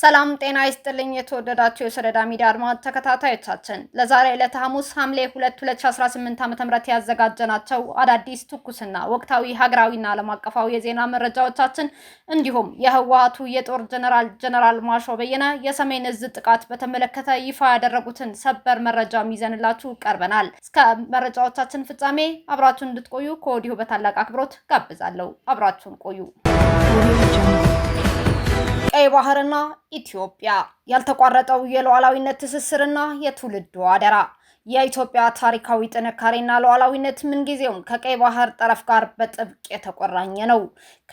ሰላም ጤና ይስጥልኝ የተወደዳችሁ የሰረዳ ሚዲያ አድማጭ ተከታታዮቻችን ለዛሬ ዕለት ሐሙስ ሐምሌ 2 2018 ዓ.ም ያዘጋጀናቸው አዳዲስ ትኩስና ወቅታዊ ሀገራዊና ዓለም አቀፋዊ የዜና መረጃዎቻችን እንዲሁም የህወሓቱ የጦር ጀነራል ማሾ በየነ የሰሜን እዝ ጥቃት በተመለከተ ይፋ ያደረጉትን ሰበር መረጃ ይዘንላችሁ ቀርበናል። እስከ መረጃዎቻችን ፍጻሜ አብራችሁን እንድትቆዩ ከወዲሁ በታላቅ አክብሮት ጋብዛለሁ። አብራችሁን ቆዩ። ቀይ ባህርና ኢትዮጵያ ያልተቋረጠው የሉዓላዊነት ትስስርና የትውልዱ አደራ። የኢትዮጵያ ታሪካዊ ጥንካሬና ሉዓላዊነት ምንጊዜውም ከቀይ ባህር ጠረፍ ጋር በጥብቅ የተቆራኘ ነው።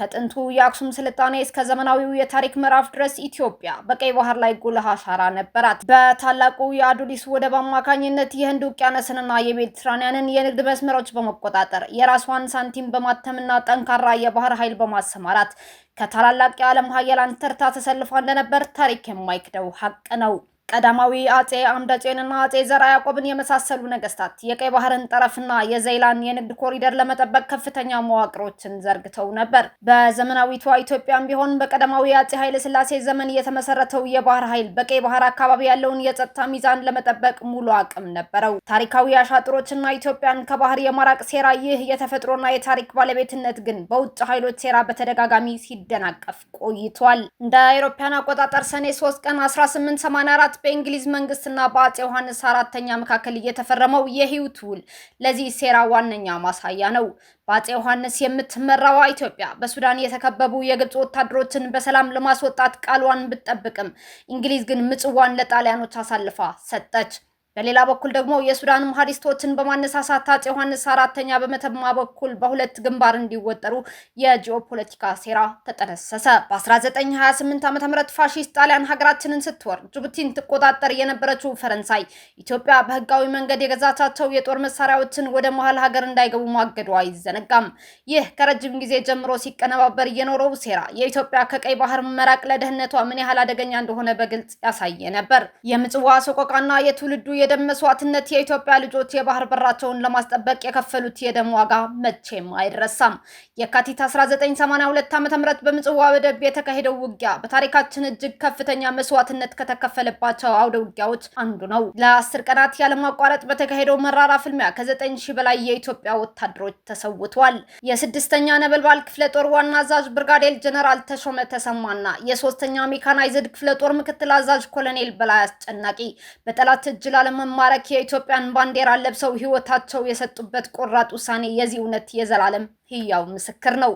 ከጥንቱ የአክሱም ስልጣኔ እስከ ዘመናዊው የታሪክ ምዕራፍ ድረስ ኢትዮጵያ በቀይ ባህር ላይ ጉልህ አሻራ ነበራት። በታላቁ የአዱሊስ ወደብ አማካኝነት የህንድ ውቅያኖስንና የሜዲትራኒያንን የንግድ መስመሮች በመቆጣጠር የራሷን ሳንቲም በማተምና ጠንካራ የባህር ኃይል በማሰማራት ከታላላቅ የዓለም ሀያላን ተርታ ተሰልፋ እንደነበር ታሪክ የማይክደው ሀቅ ነው። ቀዳማዊ አጼ አምደጽዮንና አጼ ዘርዓ ያዕቆብን የመሳሰሉ ነገስታት የቀይ ባህርን ጠረፍና የዘይላን የንግድ ኮሪደር ለመጠበቅ ከፍተኛ መዋቅሮችን ዘርግተው ነበር። በዘመናዊቷ ኢትዮጵያም ቢሆን በቀዳማዊ አጼ ኃይለ ሥላሴ ዘመን የተመሰረተው የባህር ኃይል በቀይ ባህር አካባቢ ያለውን የጸጥታ ሚዛን ለመጠበቅ ሙሉ አቅም ነበረው። ታሪካዊ አሻጥሮችና ኢትዮጵያን ከባህር የማራቅ ሴራ፣ ይህ የተፈጥሮና የታሪክ ባለቤትነት ግን በውጭ ኃይሎች ሴራ በተደጋጋሚ ሲደናቀፍ ቆይቷል። እንደ አውሮፓውያን አቆጣጠር ሰኔ 3 ቀን 1884 በእንግሊዝ መንግስትና በአጼ ዮሐንስ አራተኛ መካከል የተፈረመው የህይወት ውል ለዚህ ሴራ ዋነኛ ማሳያ ነው። በአጼ ዮሐንስ የምትመራው ኢትዮጵያ በሱዳን የተከበቡ የግብጽ ወታደሮችን በሰላም ለማስወጣት ቃሏን ብትጠብቅም እንግሊዝ ግን ምጽዋን ለጣሊያኖች አሳልፋ ሰጠች። በሌላ በኩል ደግሞ የሱዳን መሐዲስቶችን በማነሳሳት አጼ ዮሐንስ አራተኛ በመተማ በኩል በሁለት ግንባር እንዲወጠሩ የጂኦፖለቲካ ሴራ ተጠነሰሰ። በ1928 ዓ.ም ፋሺስት ጣሊያን ሀገራችንን ስትወር ጅቡቲን ትቆጣጠር የነበረችው ፈረንሳይ ኢትዮጵያ በህጋዊ መንገድ የገዛቻቸው የጦር መሳሪያዎችን ወደ መሃል ሀገር እንዳይገቡ ማገዷ አይዘነጋም። ይህ ከረጅም ጊዜ ጀምሮ ሲቀነባበር የኖረው ሴራ የኢትዮጵያ ከቀይ ባህር መራቅ ለደህንነቷ ምን ያህል አደገኛ እንደሆነ በግልጽ ያሳየ ነበር። የምጽዋ ሰቆቃና የትውልዱ የደም መስዋዕትነት የኢትዮጵያ ልጆች የባህር በራቸውን ለማስጠበቅ የከፈሉት የደም ዋጋ መቼም አይረሳም። የካቲት 1982 ዓ.ም በምጽዋ ወደብ የተካሄደው ውጊያ በታሪካችን እጅግ ከፍተኛ መስዋዕትነት ከተከፈለባቸው አውደ ውጊያዎች አንዱ ነው። ለ10 ቀናት ያለማቋረጥ በተካሄደው መራራ ፍልሚያ ከ9000 በላይ የኢትዮጵያ ወታደሮች ተሰውተዋል። የስድስተኛ ነበልባል ክፍለ ጦር ዋና አዛዥ ብርጋዴር ጀነራል ተሾመ ተሰማና የሶስተኛ ሜካናይዝድ ክፍለ ጦር ምክትል አዛዥ ኮሎኔል በላይ አስጨናቂ በጠላት እጅ መማረክ የኢትዮጵያን ባንዲራ ለብሰው ህይወታቸው የሰጡበት ቆራጥ ውሳኔ የዚህ እውነት የዘላለም ህያው ምስክር ነው።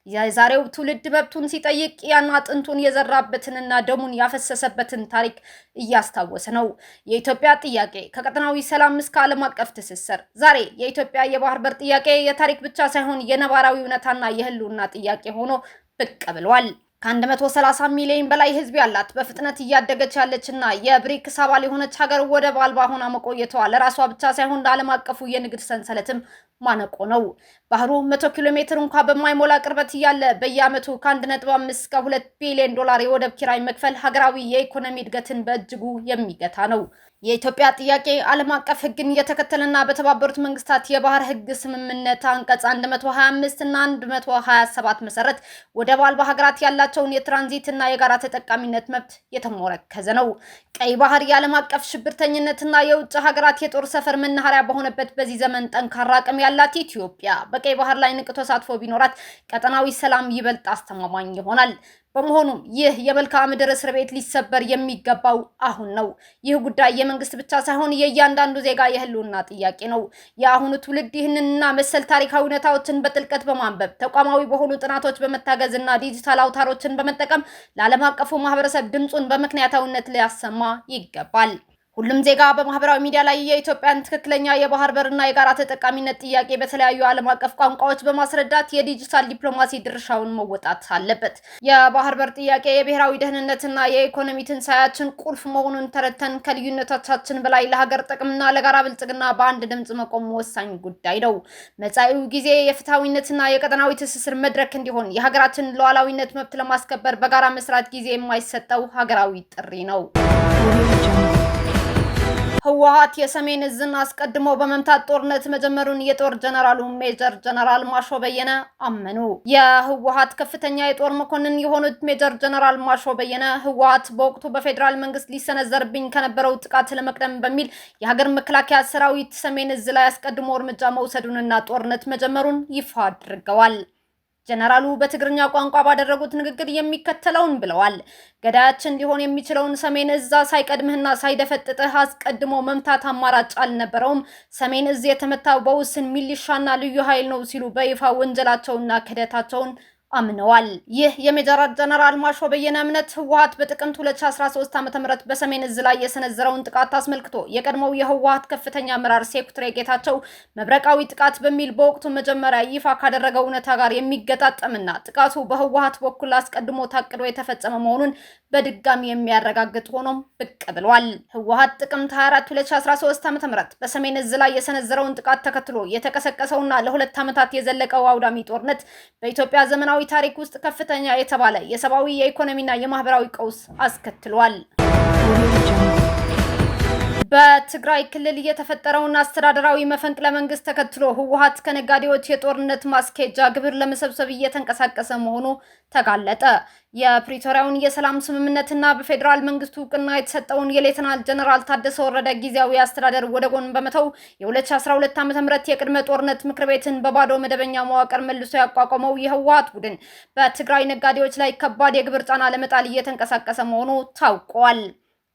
የዛሬው ትውልድ መብቱን ሲጠይቅ ያን አጥንቱን የዘራበትንና ደሙን ያፈሰሰበትን ታሪክ እያስታወሰ ነው። የኢትዮጵያ ጥያቄ ከቀጠናዊ ሰላም እስከ ዓለም አቀፍ ትስስር ዛሬ የኢትዮጵያ የባህር በር ጥያቄ የታሪክ ብቻ ሳይሆን የነባራዊ እውነታና የህልውና ጥያቄ ሆኖ ብቅ ብሏል። ከ130 ሚሊዮን በላይ ህዝብ ያላት በፍጥነት እያደገች ያለችና የብሪክስ አባል የሆነች ሀገር ወደብ አልባ ሆና መቆየቷ ለራሷ ብቻ ሳይሆን ለዓለም አቀፉ የንግድ ሰንሰለትም ማነቆ ነው። ባህሩ 100 ኪሎ ሜትር እንኳን በማይሞላ ቅርበት እያለ በየዓመቱ ከ1.5 እስከ 2 ቢሊዮን ዶላር የወደብ ኪራይ መክፈል ሀገራዊ የኢኮኖሚ እድገትን በእጅጉ የሚገታ ነው። የኢትዮጵያ ጥያቄ ዓለም አቀፍ ህግን እየተከተለና በተባበሩት መንግስታት የባህር ህግ ስምምነት አንቀጽ 125 እና 127 መሰረት ወደብ አልባ ሀገራት ያላቸውን የትራንዚትና የጋራ ተጠቃሚነት መብት የተሞረከዘ ነው። ቀይ ባህር የዓለም አቀፍ ሽብርተኝነትና የውጭ ሀገራት የጦር ሰፈር መናኸሪያ በሆነበት በዚህ ዘመን ጠንካራ አቅም ያላት ኢትዮጵያ በቀይ ባህር ላይ ንቁ ተሳትፎ ቢኖራት ቀጠናዊ ሰላም ይበልጥ አስተማማኝ ይሆናል። በመሆኑም ይህ የመልክዓ ምድር እስር ቤት ሊሰበር የሚገባው አሁን ነው። ይህ ጉዳይ የመንግስት ብቻ ሳይሆን የእያንዳንዱ ዜጋ የህልውና ጥያቄ ነው። የአሁኑ ትውልድ ይህንንና መሰል ታሪካዊ እውነታዎችን በጥልቀት በማንበብ ተቋማዊ በሆኑ ጥናቶች በመታገዝና ዲጂታል አውታሮችን በመጠቀም ለዓለም አቀፉ ማህበረሰብ ድምፁን በምክንያታዊነት ሊያሰማ ይገባል። ሁሉም ዜጋ በማህበራዊ ሚዲያ ላይ የኢትዮጵያን ትክክለኛ የባህር በርና የጋራ ተጠቃሚነት ጥያቄ በተለያዩ ዓለም አቀፍ ቋንቋዎች በማስረዳት የዲጂታል ዲፕሎማሲ ድርሻውን መወጣት አለበት። የባህር በር ጥያቄ የብሔራዊ ደህንነትና የኢኮኖሚ ትንሳኤያችን ቁልፍ መሆኑን ተረድተን ከልዩነቶቻችን በላይ ለሀገር ጥቅምና ለጋራ ብልጽግና በአንድ ድምጽ መቆም ወሳኝ ጉዳይ ነው። መጻኢው ጊዜ የፍትሃዊነትና የቀጠናዊ ትስስር መድረክ እንዲሆን የሀገራችንን ሉዓላዊነት መብት ለማስከበር በጋራ መስራት ጊዜ የማይሰጠው ሀገራዊ ጥሪ ነው። ህወሓት የሰሜን እዝን አስቀድሞ በመምታት ጦርነት መጀመሩን የጦር ጀነራሉ ሜጀር ጀነራል ማሾ በየነ አመኑ። የህወሓት ከፍተኛ የጦር መኮንን የሆኑት ሜጀር ጀነራል ማሾ በየነ ህወሓት በወቅቱ በፌዴራል መንግስት ሊሰነዘርብኝ ከነበረው ጥቃት ለመቅደም በሚል የሀገር መከላከያ ሰራዊት ሰሜን እዝ ላይ አስቀድሞ እርምጃ መውሰዱንና ጦርነት መጀመሩን ይፋ አድርገዋል። ጀነራሉ በትግርኛ ቋንቋ ባደረጉት ንግግር የሚከተለውን ብለዋል። ገዳያችን ሊሆን የሚችለውን ሰሜን እዝ ሳይቀድምህና ሳይደፈጥጥህ አስቀድሞ መምታት አማራጭ አልነበረውም። ሰሜን እዝ የተመታው በውስን ሚሊሻና ልዩ ኃይል ነው ሲሉ በይፋ ወንጀላቸውና ክህደታቸውን አምነዋል። ይህ የሜጀር ጀነራል ማሾ በየነ እምነት ህወሓት በጥቅምት 2013 ዓ.ም በሰሜን እዝ ላይ የሰነዘረውን ጥቃት አስመልክቶ የቀድሞው የህወሓት ከፍተኛ አመራር ሴኩትሬ ጌታቸው መብረቃዊ ጥቃት በሚል በወቅቱ መጀመሪያ ይፋ ካደረገው እውነታ ጋር የሚገጣጠምና ጥቃቱ በህወሓት በኩል አስቀድሞ ታቅዶ የተፈጸመ መሆኑን በድጋሚ የሚያረጋግጥ ሆኖም ብቅ ብሏል። ህወሓት ጥቅምት 24 2013 ዓ.ም በሰሜን እዝ ላይ የሰነዘረውን ጥቃት ተከትሎ የተቀሰቀሰውና ለሁለት ዓመታት የዘለቀው አውዳሚ ጦርነት በኢትዮጵያ ዘመናዊ ታሪክ ውስጥ ከፍተኛ የተባለ የሰብአዊ የኢኮኖሚና የማህበራዊ ቀውስ አስከትሏል። በትግራይ ክልል የተፈጠረውን አስተዳደራዊ መፈንቅለ መንግስት ተከትሎ ህወሓት ከነጋዴዎች የጦርነት ማስኬጃ ግብር ለመሰብሰብ እየተንቀሳቀሰ መሆኑ ተጋለጠ። የፕሪቶሪያውን የሰላም ስምምነትና በፌዴራል መንግስቱ እውቅና የተሰጠውን የሌተናል ጀነራል ታደሰ ወረደ ጊዜያዊ አስተዳደር ወደ ጎን በመተው የ2012 ዓ.ም የቅድመ ጦርነት ምክር ቤትን በባዶ መደበኛ መዋቅር መልሶ ያቋቋመው የህወሓት ቡድን በትግራይ ነጋዴዎች ላይ ከባድ የግብር ጫና ለመጣል እየተንቀሳቀሰ መሆኑ ታውቋል።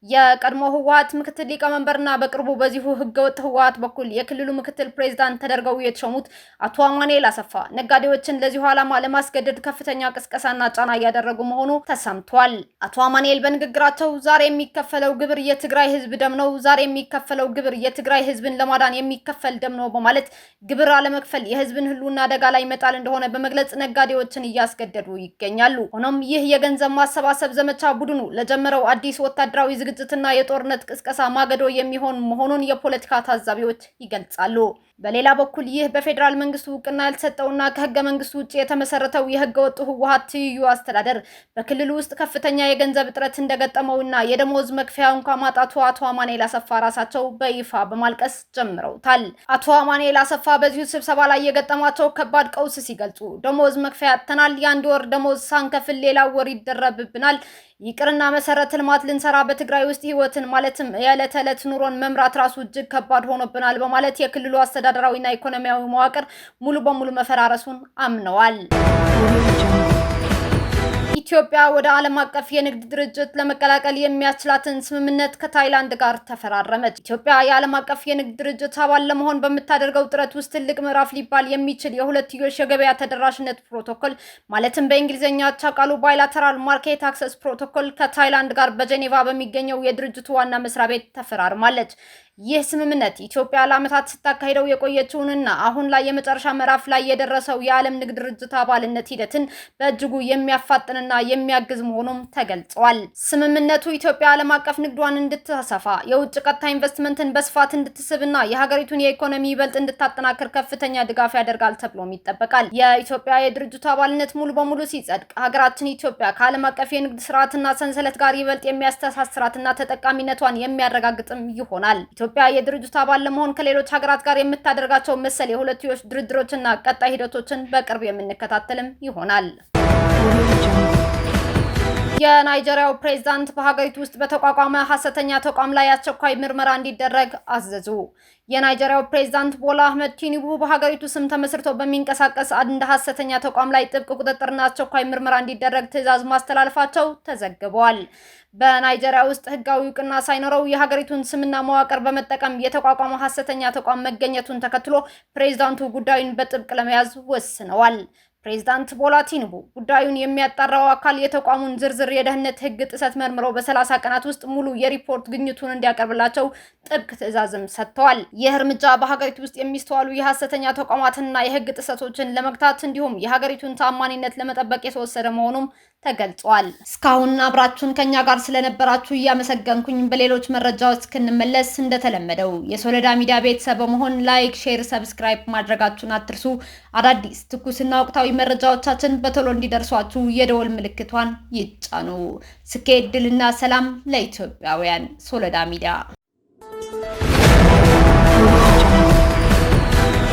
የቀድሞ ህወሓት ምክትል ሊቀመንበርና በቅርቡ በዚሁ ህገወጥ ህወሓት በኩል የክልሉ ምክትል ፕሬዝዳንት ተደርገው የተሾሙት አቶ አማኑኤል አሰፋ ነጋዴዎችን ለዚሁ ዓላማ ለማስገደድ ከፍተኛ ቅስቀሳና ጫና እያደረጉ መሆኑ ተሰምቷል። አቶ አማኑኤል በንግግራቸው ዛሬ የሚከፈለው ግብር የትግራይ ህዝብ ደም ነው፣ ዛሬ የሚከፈለው ግብር የትግራይ ህዝብን ለማዳን የሚከፈል ደም ነው በማለት ግብር አለመክፈል የህዝብን ህልውና አደጋ ላይ መጣል እንደሆነ በመግለጽ ነጋዴዎችን እያስገደዱ ይገኛሉ። ሆኖም ይህ የገንዘብ ማሰባሰብ ዘመቻ ቡድኑ ለጀመረው አዲስ ወታደራዊ ዝግጅትና የጦርነት ቅስቀሳ ማገዶ የሚሆን መሆኑን የፖለቲካ ታዛቢዎች ይገልጻሉ። በሌላ በኩል ይህ በፌዴራል መንግስቱ እውቅና ያልተሰጠውና ከህገ መንግስቱ ውጭ የተመሰረተው የህገ ወጡ ህወሓት ትይዩ አስተዳደር በክልሉ ውስጥ ከፍተኛ የገንዘብ እጥረት እንደገጠመውና የደሞዝ መክፈያ እንኳን ማጣቱ አቶ አማኑኤል አሰፋ ራሳቸው በይፋ በማልቀስ ጀምረውታል። አቶ አማኑኤል አሰፋ በዚሁ ስብሰባ ላይ የገጠማቸው ከባድ ቀውስ ሲገልጹ ደሞዝ መክፈያ አጥተናል፣ የአንድ ወር ደሞዝ ሳንከፍል ሌላ ወር ይደረብብናል፣ ይቅርና መሰረተ ልማት ልንሰራ በትግራይ ውስጥ ህይወትን ማለትም የዕለት ተዕለት ኑሮን መምራት ራሱ እጅግ ከባድ ሆኖብናል በማለት የክልሉ አስተዳደራዊና ኢኮኖሚያዊ መዋቅር ሙሉ በሙሉ መፈራረሱን አምነዋል። ኢትዮጵያ ወደ ዓለም አቀፍ የንግድ ድርጅት ለመቀላቀል የሚያስችላትን ስምምነት ከታይላንድ ጋር ተፈራረመች። ኢትዮጵያ የዓለም አቀፍ የንግድ ድርጅት አባል ለመሆን በምታደርገው ጥረት ውስጥ ትልቅ ምዕራፍ ሊባል የሚችል የሁለትዮሽ የገበያ ተደራሽነት ፕሮቶኮል ማለትም በእንግሊዝኛ አቻ ቃሉ ባይላተራል ማርኬት አክሰስ ፕሮቶኮል ከታይላንድ ጋር በጄኔቫ በሚገኘው የድርጅቱ ዋና መስሪያ ቤት ተፈራርማለች። ይህ ስምምነት ኢትዮጵያ ለዓመታት ስታካሂደው የቆየችውንና አሁን ላይ የመጨረሻ ምዕራፍ ላይ የደረሰው የዓለም ንግድ ድርጅት አባልነት ሂደትን በእጅጉ የሚያፋጥንና የሚያግዝ መሆኑም ተገልጿል። ስምምነቱ ኢትዮጵያ ዓለም አቀፍ ንግዷን እንድታሰፋ፣ የውጭ ቀጥታ ኢንቨስትመንትን በስፋት እንድትስብና የሀገሪቱን የኢኮኖሚ ይበልጥ እንድታጠናክር ከፍተኛ ድጋፍ ያደርጋል ተብሎም ይጠበቃል። የኢትዮጵያ የድርጅቱ አባልነት ሙሉ በሙሉ ሲጸድቅ ሀገራችን ኢትዮጵያ ከዓለም አቀፍ የንግድ ስርዓትና ሰንሰለት ጋር ይበልጥ የሚያስተሳስራትና ተጠቃሚነቷን የሚያረጋግጥም ይሆናል። ኢትዮጵያ የድርጅቱ አባል ለመሆን ከሌሎች ሀገራት ጋር የምታደርጋቸው መሰል የሁለትዮሽ ድርድሮችና ቀጣይ ሂደቶችን በቅርብ የምንከታተልም ይሆናል። የናይጄሪያው ፕሬዝዳንት በሀገሪቱ ውስጥ በተቋቋመ ሐሰተኛ ተቋም ላይ አስቸኳይ ምርመራ እንዲደረግ አዘዙ። የናይጄሪያው ፕሬዝዳንት ቦላ አህመድ ቲኑቡ በሀገሪቱ ስም ተመስርቶ በሚንቀሳቀስ አንድ ሐሰተኛ ተቋም ላይ ጥብቅ ቁጥጥርና አስቸኳይ ምርመራ እንዲደረግ ትዕዛዝ ማስተላለፋቸው ተዘግቧል። በናይጄሪያ ውስጥ ህጋዊ እውቅና ሳይኖረው የሀገሪቱን ስምና መዋቅር በመጠቀም የተቋቋመ ሐሰተኛ ተቋም መገኘቱን ተከትሎ ፕሬዝዳንቱ ጉዳዩን በጥብቅ ለመያዝ ወስነዋል። ፕሬዝዳንት ቦላ ቲኑቡ ጉዳዩን የሚያጣራው አካል የተቋሙን ዝርዝር የደህንነት ህግ ጥሰት መርምሮ በ30 ቀናት ውስጥ ሙሉ የሪፖርት ግኝቱን እንዲያቀርብላቸው ጥብቅ ትዕዛዝም ሰጥተዋል። ይህ እርምጃ በሀገሪቱ ውስጥ የሚስተዋሉ የሐሰተኛ ተቋማትና የህግ ጥሰቶችን ለመግታት እንዲሁም የሀገሪቱን ተአማኒነት ለመጠበቅ የተወሰደ መሆኑም ተገልጿል። እስካሁን አብራችሁን ከኛ ጋር ስለነበራችሁ እያመሰገንኩኝ በሌሎች መረጃዎች እስክንመለስ እንደተለመደው የሶለዳ ሚዲያ ቤተሰብ በመሆን ላይክ፣ ሼር፣ ሰብስክራይብ ማድረጋችሁን አትርሱ። አዳዲስ ትኩስና ወቅታዊ መረጃዎቻችን በቶሎ እንዲደርሷችሁ የደወል ምልክቷን ይጫኑ። ስኬት፣ ድልና ሰላም ለኢትዮጵያውያን። ሶለዳ ሚዲያ